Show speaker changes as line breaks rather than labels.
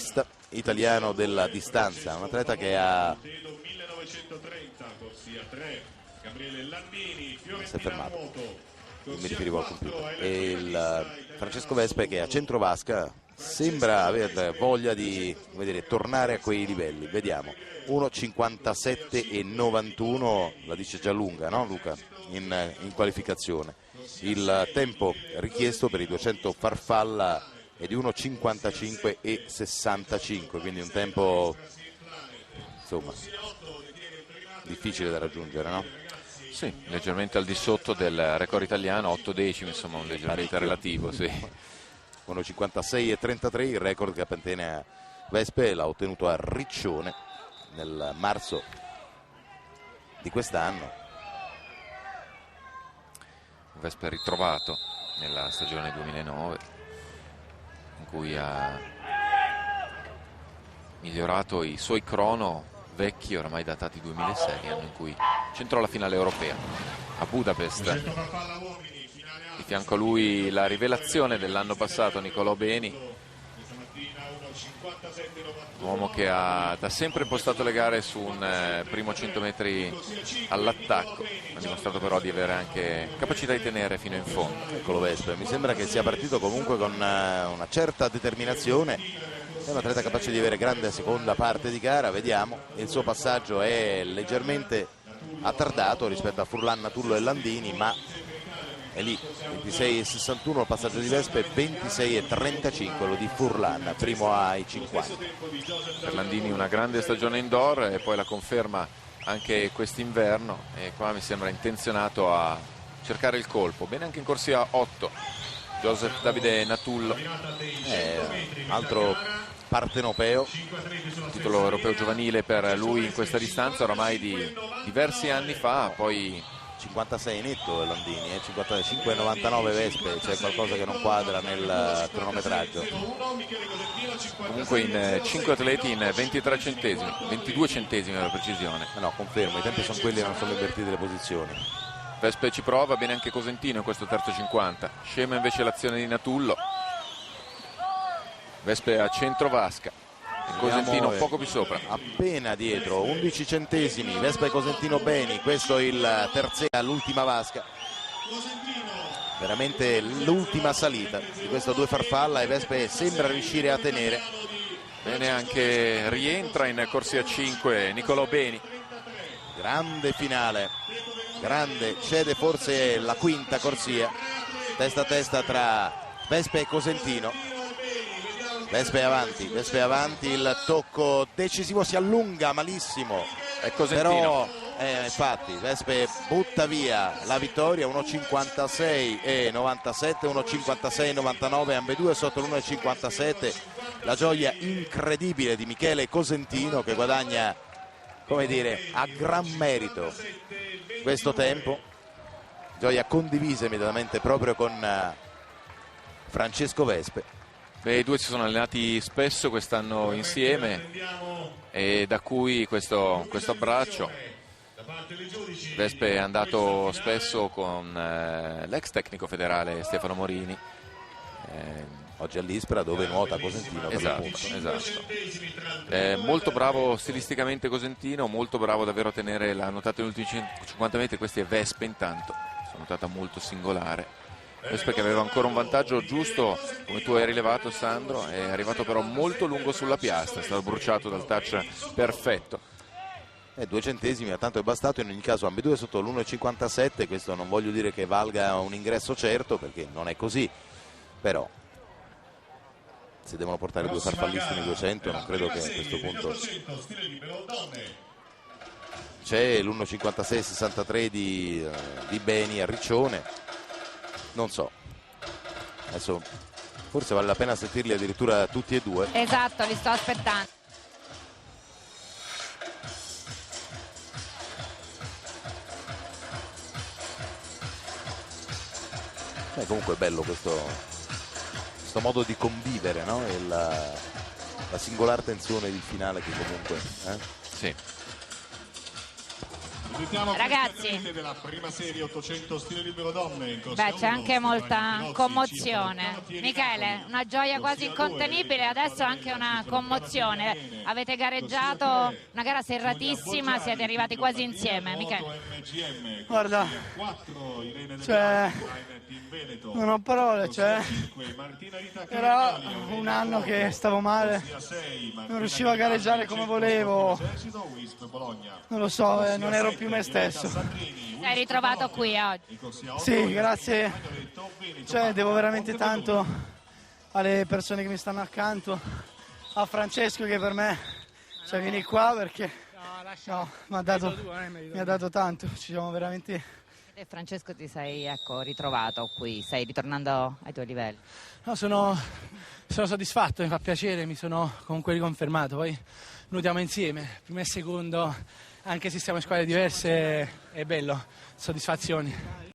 regista italiano della distanza, un atleta che ha... si è fermato, non mi riferivo al computer. E il Francesco Vespe, che a centro vasca sembra aver voglia di, come dire, tornare a quei livelli. Vediamo, 1:57,91, la dice già lunga, no Luca? In qualificazione. Il tempo richiesto per i 200 farfalla è di 1:55,65, quindi un tempo, insomma, difficile da raggiungere, no?
Sì, leggermente al di sotto del record italiano, 8 decimi, insomma un leggermente relativo, sì.
1:56,33, il record che appartiene a Vespe, l'ha ottenuto a Riccione nel marzo di quest'anno.
Vespe ritrovato nella stagione 2009, in cui ha migliorato i suoi crono vecchi, oramai datati 2006, anno in cui centrò la finale europea a Budapest. Di fianco a lui la rivelazione dell'anno passato, Nicolò Beni, uomo che ha da sempre impostato le gare su un primo 100 metri all'attacco, ha dimostrato però di avere anche capacità di tenere fino in fondo.
Eccolo Vespe, mi sembra che sia partito comunque con una certa determinazione. È un atleta capace di avere grande seconda parte di gara, vediamo, il suo passaggio è leggermente attardato rispetto a Furlan, Natullo e Landini, ma è lì, 26,61 il passaggio di Vespe, 26,35 quello di Furlan, primo ai 50.
Per Landini una grande stagione indoor e poi la conferma anche quest'inverno, e qua mi sembra intenzionato a cercare il colpo. Bene anche in corsia 8 Joseph Davide Natullo,
altro partenopeo,
titolo europeo giovanile per lui in questa distanza oramai di diversi anni fa. Poi
56 netto Landini, 55,99 Vespe, c'è qualcosa che non quadra nel cronometraggio.
Comunque in 5 atleti in 23 centesimi, 22 centesimi per precisione.
No, confermo, i tempi sono quelli e non sono invertite le posizioni.
Vespe ci prova, bene anche Cosentino in questo terzo 50, scema invece l'azione di Natullo. Vespe a centro vasca e Cosentino poco più sopra,
appena dietro, 11 centesimi Vespe e Cosentino Beni, questo è il terzo all'ultima vasca, veramente l'ultima salita di questa due farfalla, e Vespe sembra riuscire a tenere
bene. Anche rientra in corsia 5 Nicolò Beni.
Grande finale, grande, cede forse la quinta corsia, testa a testa tra Vespe e Cosentino. Vespe avanti, il tocco decisivo, si allunga malissimo,
è Cosentino.
Però infatti Vespe butta via la vittoria, 1:56,97, 1:56,99, ambedue sotto l'1:57. La gioia incredibile di Michele Cosentino, che guadagna, come dire, a gran merito questo tempo, gioia condivisa immediatamente proprio con Francesco Vespe.
Beh, i due si sono allenati spesso quest'anno insieme, e da cui questo abbraccio. Vespe è andato spesso con l'ex tecnico federale Stefano Morini,
oggi all'Ispra, dove nuota Cosentino.
Esatto. Molto bravo stilisticamente Cosentino, molto bravo davvero a tenere la nuotata negli ultimi 50 metri. Questi è Vespe intanto, una nuotata molto singolare. Vespe che aveva ancora un vantaggio giusto, come tu hai rilevato Sandro, è arrivato però molto lungo sulla piastra, è stato bruciato dal touch perfetto.
2 centesimi a tanto è bastato, in ogni caso ambedue sotto l'1,57, questo non voglio dire che valga un ingresso certo, perché non è così, però se devono portare due farfallisti nei 200 non credo che a questo punto. C'è l'1,56,63 di Beni a Riccione, non so, adesso forse vale la pena sentirli addirittura tutti e due.
Esatto, li sto aspettando.
Comunque è bello questo modo di convivere, no? E la singolare tensione di finale che comunque
Sì.
Ragazzi,
della prima serie 800 stile libero donne.
beh, c'è anche molta commozione. Michele, una gioia quasi incontenibile, adesso anche una commozione. Avete gareggiato una gara serratissima, siete arrivati quasi insieme. Michele,
guarda, cioè, non ho parole, cioè, era un anno che stavo male, non riuscivo a gareggiare come volevo, non lo so, non ero più me stesso.
sei ritrovato qui oggi.
Sì, grazie, cioè, devo veramente tanto alle persone che mi stanno accanto, a Francesco che per me, cioè, vieni qua perché no, mi ha dato tanto, ci siamo veramente...
E Francesco, ti sei ritrovato qui, stai ritornando ai tuoi livelli?
No, sono soddisfatto, mi fa piacere, mi sono comunque riconfermato, poi nuotiamo insieme, primo e secondo, anche se siamo in squadre diverse, è bello, soddisfazioni.